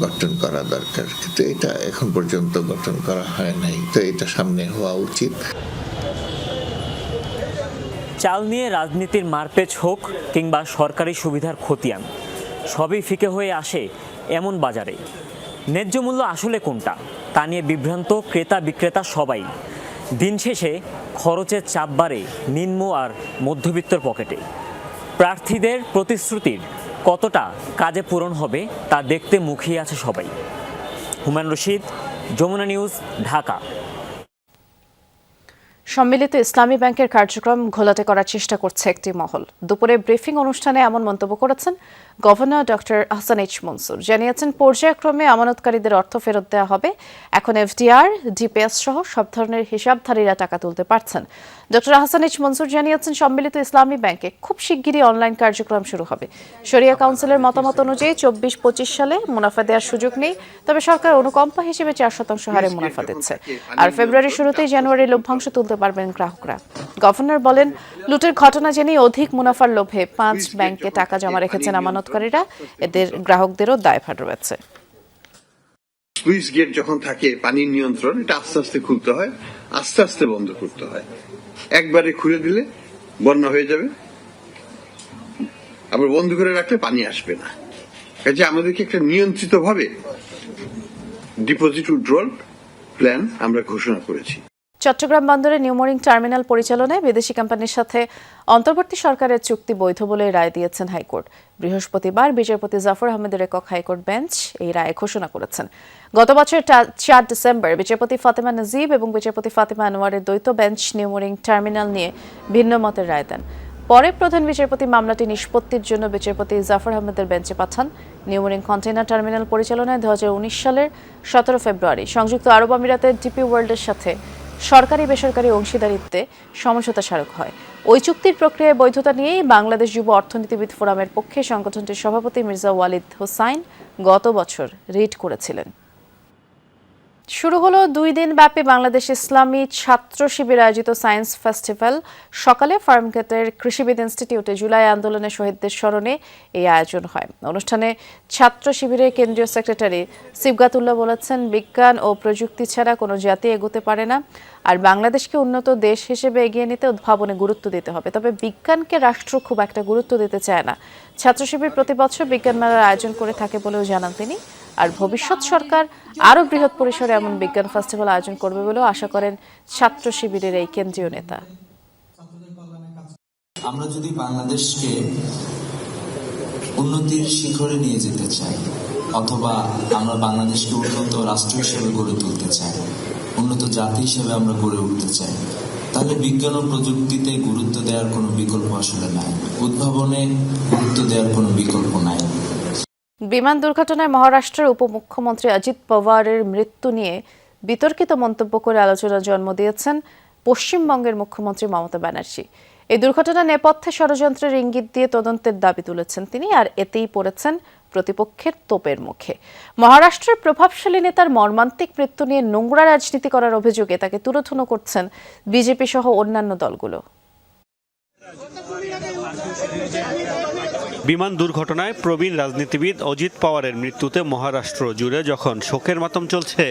গঠন করা দরকার, কিন্তু এটা এখন পর্যন্ত গঠন করা হয় নাই, তো এটা সামনে হওয়া উচিত। চাল নিয়ে রাজনীতির মারপেচ হোক কিংবা সরকারি সুবিধার খতিয়ান, সবই ফিকে হয়ে আসে এমন বাজারে ন্যায্য মূল্য আসলে কোনটা তা নিয়ে বিভ্রান্ত ক্রেতা বিক্রেতা সবাই। দিন শেষে খরচের চাপ বাড়ে নিম্ন আর মধ্যবিত্তর পকেটে। প্রার্থীদের প্রতিশ্রুতির কতটা কাজে পূরণ হবে তা দেখতে মুখিয়ে আছে সবাই। হুমায়ুন রশিদ, যমুনা নিউজ, ঢাকা। সম্মিলিত ইসলামী ব্যাংকের কার্যক্রম ঘোলাটে করার চেষ্টা করছে একটি মহল। দুপুরে ব্রিফিং অনুষ্ঠানে এমন মন্তব্য করেছেন governor doctor Ahsan H Mansur. জানিয়েছেন পর্যায়ক্রমে আমানতকারীদের অর্থ ফেরত দেওয়া হবে। এখন এফডিআর, ডিপিএস সহ সব ধরনের হিসাবধারীরা টাকা তুলতে পারছেন। ডক্টর আহসান এইচ মনসুর জানিয়েছেন সম্মিলিত ইসলামী ব্যাংকে খুব শিগগিরই অনলাইন কার্যক্রম শুরু হবে। শরিয়া কাউন্সিলের মতামত অনুযায়ী 24-25 সালে মুনাফা দেওয়ার সুযোগ নেই, তবে সরকার অনুকম্পা হিসেবে 4% হারে মুনাফা দিচ্ছে। আর ফেব্রুয়ারির শুরুতেই জানুয়ারির লভ্যাংশ তুলতে পারবেন গ্রাহকরা। গভর্নর বলেন, লুটের ঘটনা জেনেই অধিক মুনাফার লোভে 5 ব্যাংকে টাকা জমা রেখেছেন আমানতকারীরা। এদের গ্রাহকদেরও দায়ভার রয়েছে। স্লুইস গেট যখন থাকে পানির নিয়ন্ত্রণ, এটা আস্তে আস্তে খুলতে হয়, আস্তে আস্তে বন্ধ করতে হয়। একবারে খুলে দিলে বন্যা হয়ে যাবে, আবার বন্ধ করে রাখলে পানি আসবে না। কাজে আমাদেরকে একটা নিয়ন্ত্রিত ভাবে ডিপোজিট উইথড্রল প্ল্যান আমরা ঘোষণা করেছি। চট্টগ্রাম বন্দরে নিউমোরিং টার্মিনাল পরিচালনায় বিদেশি কোম্পানির সাথে অন্তর্বর্তী সরকারের চুক্তি বৈধ বলে রায় দিয়েছেন হাইকোর্ট। বৃহস্পতিবার বিচারপতি জাফর আহমেদের একক হাইকোর্ট বেঞ্চ এই রায় ঘোষণা করেছেন। গত বছর 4 ডিসেম্বর বিচারপতি ফাতেমা নজিব এবং বিচারপতি ফাতেমা আনোয়ারের দ্বৈত বেঞ্চ নিউমোরিং টার্মিনাল নিয়ে ভিন্ন মতের রায় দেন। পরে প্রধান বিচারপতি মামলাটি নিষ্পত্তির জন্য বিচারপতি জাফর আহমেদের বেঞ্চে পাঠান। নিউমোরিং কন্টেইনার টার্মিনাল পরিচালনায় 2019 সালের 17 ফেব্রুয়ারি সংযুক্ত আরব আমিরাতের ডিপি ওয়ার্ল্ডের সাথে সরকারি বেসরকারি অংশীদারিত্বে সমঝোতা স্মারক হয়। ওই চুক্তির প্রক্রিয়ায় বৈধতা নিয়েই বাংলাদেশ যুব অর্থনীতিবিদ ফোরামের পক্ষে সংগঠনটির সভাপতি মির্জা ওয়ালিদ হোসাইন গত বছর রিট করেছিলেন। শুরু হলো 2 দিন ব্যাপী বাংলাদেশ ইসলামী ছাত্র শিবির আয়োজিত সায়েন্স ফেস্টিভ্যাল। সকালে ফার্মগেটের কৃষিবিদ ইনস্টিটিউটে জুলাই আন্দোলনে শহীদদের স্মরণে এই আয়োজন হয়। অনুষ্ঠানে ছাত্র শিবিরের কেন্দ্রীয় সেক্রেটারি সিবগাতুল্লাহ বলেছেন, বিজ্ঞান ও প্রযুক্তি ছাড়া কোনো জাতি এগোতে পারে না। আর বাংলাদেশকে উন্নত দেশ হিসেবে এগিয়ে নিতে উদ্ভাবনে গুরুত্ব দিতে হবে। তবে বিজ্ঞানকে রাষ্ট্র খুব একটা গুরুত্ব দিতে চায় না। ছাত্র শিবির প্রতি বছর বিজ্ঞান মেলার আয়োজন করে থাকে বলেও জানান তিনি। আর ভবিষ্যৎ সরকার আরও বৃহৎ পরিসরে এমন বিজ্ঞান ফেস্টিভ্যাল আয়োজন করবে বলেও আশা করেন ছাত্র শিবিরের এই কেন্দ্রীয় নেতা। আমরা যদি বাংলাদেশকে উন্নতির শিখরে নিয়ে যেতে চাই, অথবা আমরা বাংলাদেশকে উন্নত রাষ্ট্র হিসেবে গড়ে তুলতে চাই, উন্নত জাতি হিসেবে আমরা গড়ে উঠতে চাই, তাহলে বিজ্ঞান ও প্রযুক্তিতে গুরুত্ব দেওয়ার কোনো বিকল্প আসলে নাই, উদ্ভাবনে গুরুত্ব দেওয়ার কোনো বিকল্প নাই। বিমান দুর্ঘটনায় মহারাষ্ট্রের উপমুখ্যমন্ত্রী অজিত পাওয়ারের মৃত্যু নিয়ে বিতর্কিত মন্তব্য করে আলোচনার জন্ম দিয়েছেন পশ্চিমবঙ্গের মুখ্যমন্ত্রী মমতা ব্যানার্জি। এই দুর্ঘটনা নেপথ্যে ষড়যন্ত্রের ইঙ্গিত দিয়ে তদন্তের দাবি তুলেছেন তিনি, আর এতেই পড়েছেন প্রতিপক্ষের তোপের মুখে। মহারাষ্ট্রের প্রভাবশালী নেতার মর্মান্তিক মৃত্যু নিয়ে নোংরা রাজনীতি করার অভিযোগে তাকে তুলোধুনো করছেন বিজেপি সহ অন্যান্য দলগুলো। বিমান দুর্ঘটনায় প্রবীণ রাজনীতিবিদ অজিত পাওয়ারের মৃত্যুতে মহারাষ্ট্র জুড়ে যখন শোকের মাতম চলছে,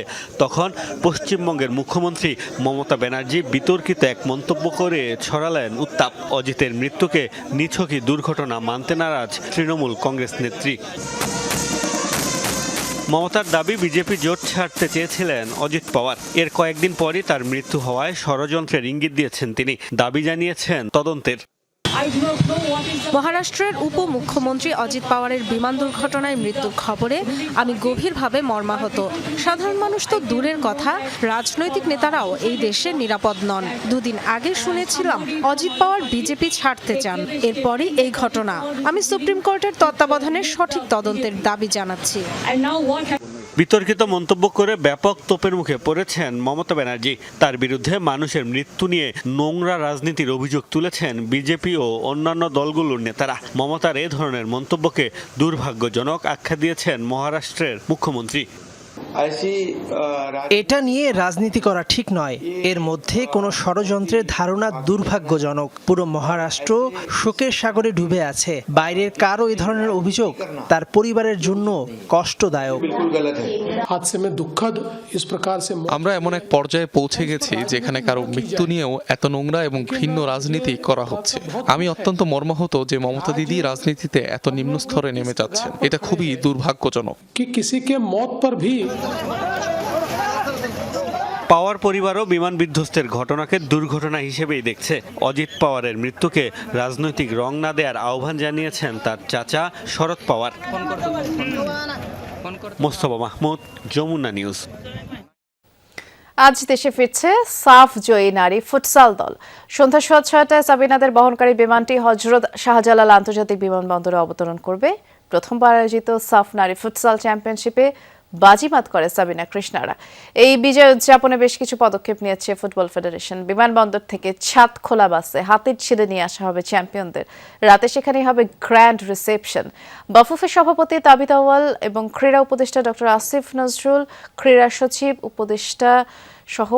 তখন পশ্চিমবঙ্গের মুখ্যমন্ত্রী মমতা ব্যানার্জি বিতর্কিত এক মন্তব্য করে ছড়ালেন উত্তাপ। অজিতের মৃত্যুকে নিছকই দুর্ঘটনা মানতে নারাজ তৃণমূল কংগ্রেস নেত্রী। মমতার দাবি, বিজেপি জোট ছাড়তে চেয়েছিলেন অজিত পাওয়ার। এর কয়েকদিন পরই তার মৃত্যু হওয়ায় ষড়যন্ত্রের ইঙ্গিত দিয়েছেন তিনি। দাবি জানিয়েছেন তদন্তের। মহারাষ্ট্রের উপমুখ্যমন্ত্রী অজিত পাওয়ারের বিমান দুর্ঘটনায় মৃত্যুর খবরে আমি গভীরভাবে মর্মাহত। সাধারণ মানুষ তো দূরের কথা, রাজনৈতিক নেতারাও এই দেশে নিরাপদ নন। 2 দিন আগে শুনেছিলাম অজিত পাওয়ার বিজেপি ছাড়তে চান, এরপরই এই ঘটনা। আমি সুপ্রিম কোর্টের তত্ত্বাবধানে সঠিক তদন্তের দাবি জানাচ্ছি। বিতর্কিত মন্তব্য করে ব্যাপক তোপের মুখে পড়েছেন মমতা ব্যানার্জি। তার বিরুদ্ধে মানুষের মৃত্যু নিয়ে নোংরা রাজনীতির অভিযোগ তুলেছেন বিজেপি ও অন্যান্য দলগুলোর নেতারা। মমতার এ ধরনের মন্তব্যকে দুর্ভাগ্যজনক আখ্যা দিয়েছেন মহারাষ্ট্রের মুখ্যমন্ত্রী। এটা নিয়ে রাজনীতি করা ঠিক নয়। এর মধ্যে কোনো ষড়যন্ত্রের ধারণা দুর্ভাগ্যজনক। পুরো মহারাষ্ট্র শোকের সাগরে ডুবে আছে। বাইরের কারো এই ধরনের অভিযোগ তার পরিবারের জন্য কষ্টদায়ক। আমরা এমন এক পর্যায়ে পৌঁছে গেছি যেখানে কারো মৃত্যু নিয়েও এত নোংরা এবং ঘৃণ্য রাজনীতি করা হচ্ছে। আমি অত্যন্ত মর্মাহত যে মমতা দিদি রাজনীতিতে এত নিম্ন স্তরে নেমে যাচ্ছেন। এটা খুবই দুর্ভাগ্যজনক। পাওয়ার পরিবারও বিমান বিধ্বস্তের ঘটনাকে দুর্ঘটনা হিসেবেই দেখছে। অজিত পাওয়ারের মৃত্যুকে রাজনৈতিক রং না দেওয়ার আহ্বান জানিয়েছেন তার চাচা শরদ পাওয়ার। মোস্তফা মাহমুদ, যমুনা নিউজ। আজ দেশে ফিরছে সাফ জয়ী নারী ফুটসাল দল। সন্ধ্যা 6:30টায় সাবিনাদের বহনকারী বিমানটি হযরত শাহজালাল আন্তর্জাতিক বিমানবন্দরে অবতরণ করবে। প্রথমবার আয়োজিত সাফ নারী ফুটসাল চ্যাম্পিয়নশিপে বাজিমাত করে সাবিনা কৃষ্ণারা। এই বিজয় উদযাপনে বেশ কিছু পদক্ষেপ নিয়েছে ফুটবল ফেডারেশন। বিমানবন্দর থেকে ছাদ খোলা বাসে হাতির ছিঁড়ে নিয়ে আসা হবে চ্যাম্পিয়নদের। রাতে সেখানেই হবে গ্র্যান্ড রিসেপশন। বাফুফের সভাপতি তাবিত আউয়াল এবং ক্রীড়া উপদেষ্টা ডক্টর আসিফ নজরুল, ক্রীড়া সচিব, উপদেষ্টা সহ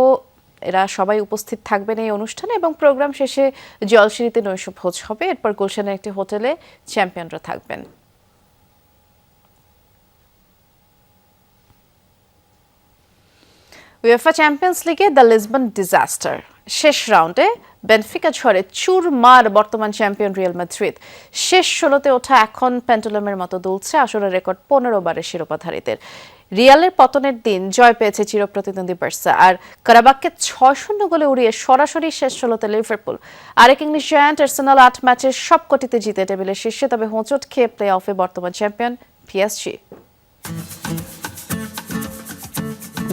এরা সবাই উপস্থিত থাকবেন এই অনুষ্ঠানে এবং প্রোগ্রাম শেষে জলসিঁড়িতে নৈশভোজ হবে। এরপর গুলশানের একটি হোটেলে চ্যাম্পিয়নরা থাকবেন। উয়েফা চ্যাম্পিয়ন্স লিগে দ্য লিসবন ডিজাস্টার। শেষ রাউন্ডে বেনফিকা ঝড়ে চুরমার বর্তমান চ্যাম্পিয়ন রিয়াল মাদ্রিদ। শেষ 16তে ওঠা এখন পেন্ডুলামের মতো দুলছে আসরের রেকর্ড 15 বারের শিরোপাধারীদের। রিয়ালের পতনের দিন জয় পেয়েছে চিরপ্রতিদ্বন্দ্বী বার্সা, আর কারাবাককে 6-0 গোলে উড়িয়ে সরাসরি শেষ 16তে লিভারপুল। আরেক ইংলিশ জায়ান্ট আর্সেনাল 8 ম্যাচের সবকটিতে জিতে টেবিলের শীর্ষে, তবে হোঁচট খেয়ে প্লে অফে বর্তমান champion PSG.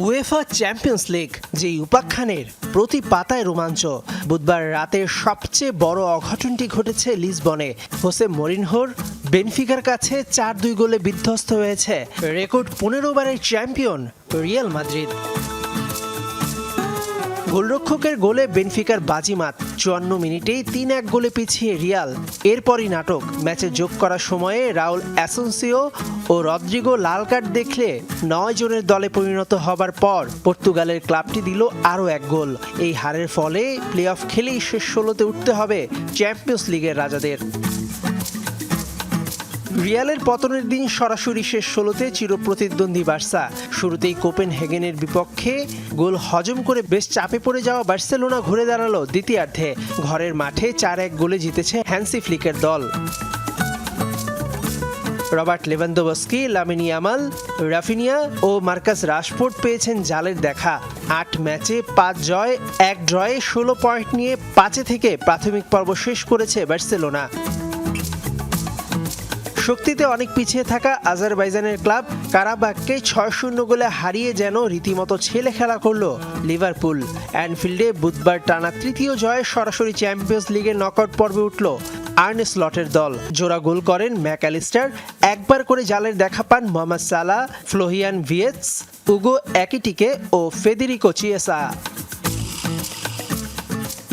UEFA champions league যেই উপাখ্যানের প্রতি পাতায় রোমাঞ্চ। বুধবার রাতের সবচেয়ে বড় অঘটনটি ঘটেছে লিসবনে। হোসে মরিনহোর বেনফিকার কাছে 4-2 গোলে বিধ্বস্ত হয়েছে রেকর্ড 15 বারের চ্যাম্পিয়ন রিয়াল মাদ্রিদ। গোলরক্ষকের গোলে বেনফিকার বাজিমাত। 54 মিনিটেই 3-1 গোলে পিছিয়ে রিয়াল। এরপরই নাটক। ম্যাচে যোগ করার সময়ে রাউল অ্যাসেন্সিও ও রদ্রিগো লাল কার্ড দেখলে 9 জনের দলে পরিণত হবার পর পর্তুগালের ক্লাবটি দিল আরও 1 গোল। এই হারের ফলে প্লে অফ খেলেই শেষ 16তে উঠতে হবে চ্যাম্পিয়ন্স লিগের রাজাদের। রিয়ালের পতনের দিন সরাসরি শেষ 16তে চিরপ্রতিদ্বন্দ্বী বার্সা। শুরুতেই কোপেনহেগেনের বিপক্ষে গোল হজম করে বেশ চাপে পড়ে যাওয়া বার্সেলোনা ঘুরে দাঁড়ালো দ্বিতীয়ার্ধে। ঘরের মাঠে 4-1 গোলে জিতেছে হ্যান্সি ফ্লিকের দল। Robert Lewandowski, Lamine Yamal, Raphinha ও মার্কাস রাশফোর্ড পেয়েছেন জালের দেখা। 8 ম্যাচে 5 জয়, 1 ড্রয়ে 16 পয়েন্ট নিয়ে 5 থেকে প্রাথমিক পর্ব শেষ করেছে বার্সেলোনা। শক্তিতে অনেক পিছিয়ে থাকা আজারবাইজানের ক্লাব কারাবাককে 6-0 গোলে হারিয়ে যেন রীতিমতো ছেলে খেলা করল লিভারপুল। অ্যানফিল্ডে বুধবার টানা তৃতীয় জয়ে সরাসরি চ্যাম্পিয়ন্স লিগের নকআউট পর্বে উঠল আর্নে স্লটের দল। জোড়া গোল করেন ম্যাকঅ্যালিস্টার, একবার করে জালের দেখা পান মোহাম্মদ সালাহ, ফ্লোহিয়ান ভিয়েটস, উগো একিটিকে ও ফেদেরিকো চিয়েসা।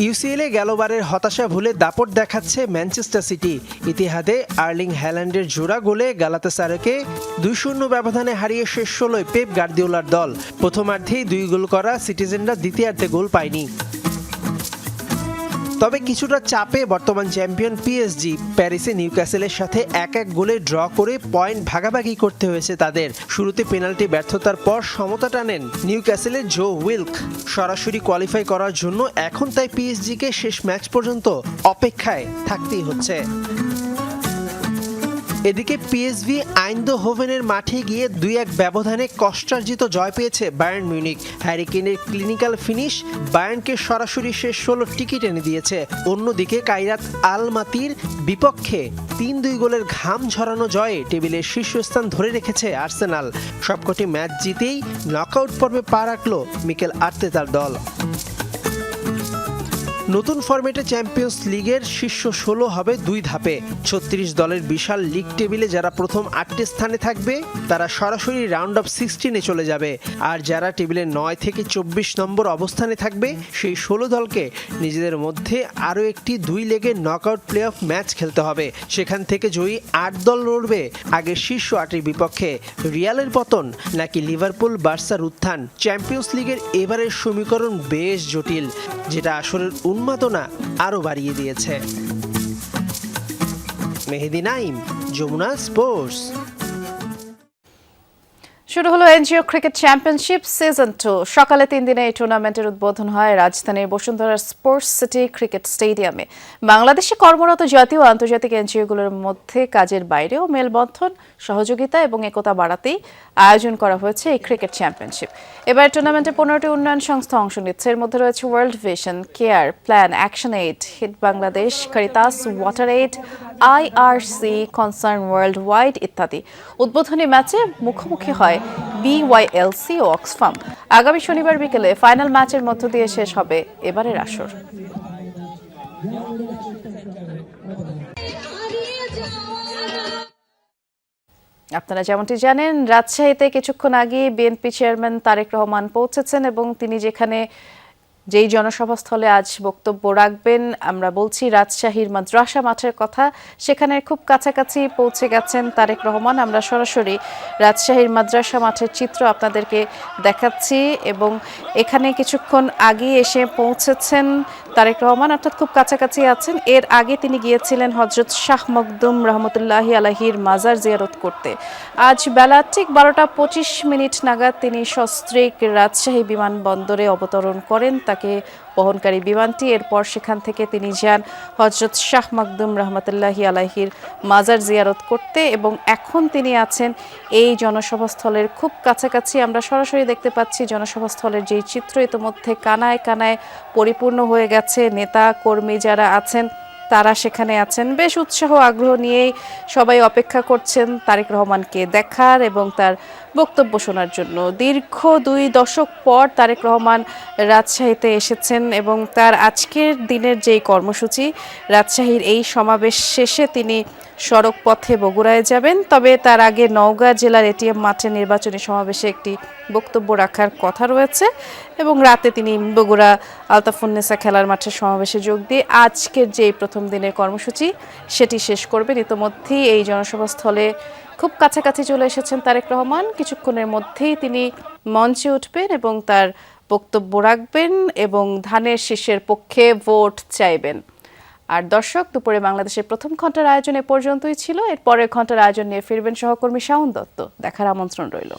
ইউসিএলে গেলবারের হতাশা ভুলে দাপট দেখাচ্ছে ম্যানচেস্টার সিটি। ইতিহাদে আর্লিং হ্যাল্যান্ডের জোড়া গোলে গালাতাসারায়কে 2-0 ব্যবধানে হারিয়ে শেষ 16য় পেপ গার্দিওলার দল। প্রথমার্ধেই 2 গোল করা সিটিজেনরা দ্বিতীয়ার্ধে গোল পায়নি। তবে কিছুটা চাপে বর্তমান চ্যাম্পিয়ন পিএসজি। প্যারিসে নিউক্যাসেলের সাথে 1-1 গোলে ড্র করে পয়েন্ট ভাগাভাগি করতে হয়েছে তাদের। শুরুতে পেনাল্টি ব্যর্থতার পর সমতা টানেন নিউক্যাসেলের জো উইলক। সরাসরি কোয়ালিফাই করার জন্য এখন তাই পিএসজিকে শেষ ম্যাচ পর্যন্ত অপেক্ষায় থাকতেই হচ্ছে। এদিকে পিএসভি আইন্দহোভেনের মাঠে গিয়ে 2-1 ব্যবধানে কষ্টার্জিত জয় পেয়েছে বায়ার্ন মিউনিখ। হ্যারি কেনের ক্লিনিক্যাল ফিনিশ বায়ার্নকে সরাসরি শেষ 16 টিকিট এনে দিয়েছে। অন্যদিকে কাইরাত আলমাতির বিপক্ষে 3-2 গোলের ঘাম ঝরানো জয়ে টেবিলের শীর্ষস্থান ধরে রেখেছে আর্সেনাল। সবকটি ম্যাচ জিতেই নকআউট পর্বে পা রাখল মিকেল আর্তেতার দল। নতুন ফরম্যাটে চ্যাম্পিয়ন্স লিগের শীর্ষ 16 হবে 2 ধাপে। 36 দলের বিশাল লিগ টেবিলে যারা প্রথম 8টি স্থানে থাকবে তারা সরাসরি রাউন্ড অফ 16-এ চলে যাবে, আর যারা টেবিলে 9 থেকে 24 নম্বর অবস্থানে থাকবে সেই 16 দলকে নিজেদের মধ্যে আরও একটি 2 লেগের নকআউট প্লে অফ ম্যাচ খেলতে হবে। সেখান থেকে জয়ী 8 দল লড়বে আগের শীর্ষ 8-এর বিপক্ষে। রিয়ালের পতন নাকি লিভারপুল বার্সার উত্থান, চ্যাম্পিয়ন্স লিগের এবারের সমীকরণ বেশ জটিল, যেটা আসরের উন্মাদনা আরও বাড়িয়ে দিয়েছে। মেহেদি নাইম, যমুনা স্পোর্টস। শুরু হলো এনজিও ক্রিকেট চ্যাম্পিয়নশিপ সিজন 2। সকালে 3 দিনে এই টুর্নামেন্টের উদ্বোধন হয় রাজধানীর বসুন্ধরা স্পোর্টস সিটি ক্রিকেট স্টেডিয়ামে। বাংলাদেশে কর্মরত জাতীয় ও আন্তর্জাতিক এনজিওগুলোর মধ্যে কাজের বাইরেও মেলবন্ধন, সহযোগিতা এবং একতা বাড়াতেই আয়োজন করা হয়েছে এই ক্রিকেট চ্যাম্পিয়নশিপ। এবার টুর্নামেন্টে 15টি উন্নয়ন সংস্থা অংশ নিচ্ছে। এর মধ্যে রয়েছে World Vision, Care, Plan, Action Aid, হিট Bangladesh, Caritas, Water Aid, IRC, Concern Worldwide ইত্যাদি। উদ্বোধনী ম্যাচে মুখোমুখি হয় বিওয়াইএলসি ও অক্সফাম। আগামী শনিবার বিকেলে ফাইনাল ম্যাচের মধ্য দিয়ে শেষ হবে এবারের আসর। আপনারা যেমনটি জানেন, রাজশাহীতে কিছুক্ষণ আগে বিএনপি চেয়ারম্যান তারেক রহমান পৌঁছেছেন এবং তিনি যেই জনসভাস্থলে আজ বক্তব্য রাখবেন, আমরা বলছি রাজশাহীর মাদ্রাসা মাঠের কথা, সেখানে খুব কাছাকাছি পৌঁছে গেছেন তারেক রহমান। আমরা সরাসরি রাজশাহীর মাদ্রাসা মাঠের চিত্র আপনাদেরকে দেখাচ্ছি এবং এখানে কিছুক্ষণ আগে এসে পৌঁছেছেন তারেক রহমান, অর্থাৎ খুব কাছাকাছি আছেন। এর আগে তিনি গিয়েছিলেন হজরত শাহ মখদুম রহমতুল্লাহি আলাহির মাজার জিয়ারত করতে। আজ বেলা ঠিক 12:25 নাগাদ তিনি সস্ত্রীক রাজশাহী বিমানবন্দরে অবতরণ করেন তাকে বহনকারী বিমানটি। এরপর সেখান থেকে তিনি যান হজরত শাহ মখদুম রহমতুল্লাহি আলাহির মাজার জিয়ারত করতে এবং এখন তিনি আছেন এই জনসভাস্থলের খুব কাছাকাছি। আমরা সরাসরি দেখতে পাচ্ছি জনসভাস্থলের যেই চিত্র ইতোমধ্যে কানায় কানায় পরিপূর্ণ হয়ে গেছে। নেতা কর্মী যারা আছেন তারা সেখানে আছেন, বেশ উৎসাহ আগ্রহ নিয়েই সবাই অপেক্ষা করছেন তারেক রহমানকে দেখার এবং তার বক্তব্য শোনার জন্য। দীর্ঘ 2 দশক পর তারেক রহমান রাজশাহীতে এসেছেন এবং তার আজকের দিনের যেই কর্মসূচি, রাজশাহীর এই সমাবেশ শেষে তিনি সড়ক পথে বগুড়ায় যাবেন। তবে তার আগে নওগাঁ জেলার এটিএম মাঠে নির্বাচনী সমাবেশে একটি বক্তব্য রাখার কথা রয়েছে এবং রাতে তিনি বগুড়া আলতাফুন্নেসা খেলার মাঠের সমাবেশে যোগ দিয়ে আজকের যে প্রথম দিনের কর্মসূচি সেটি শেষ করবেন। ইতোমধ্যেই এই জনসভাস্থলে খুব কাছাকাছি চলে এসেছেন তারেক রহমান। কিছুক্ষণের মধ্যেই তিনি মঞ্চে উঠবেন এবং তার বক্তব্য রাখবেন এবং ধানের শীষের পক্ষে ভোট চাইবেন। আর দর্শক, দুপুরে বাংলাদেশের প্রথম ঘন্টার আয়োজন এ পর্যন্তই ছিল। এর পরের ঘন্টার আয়োজন নিয়ে ফিরবেন সহকর্মী শাওন দত্ত। দেখার আমন্ত্রণ রইল।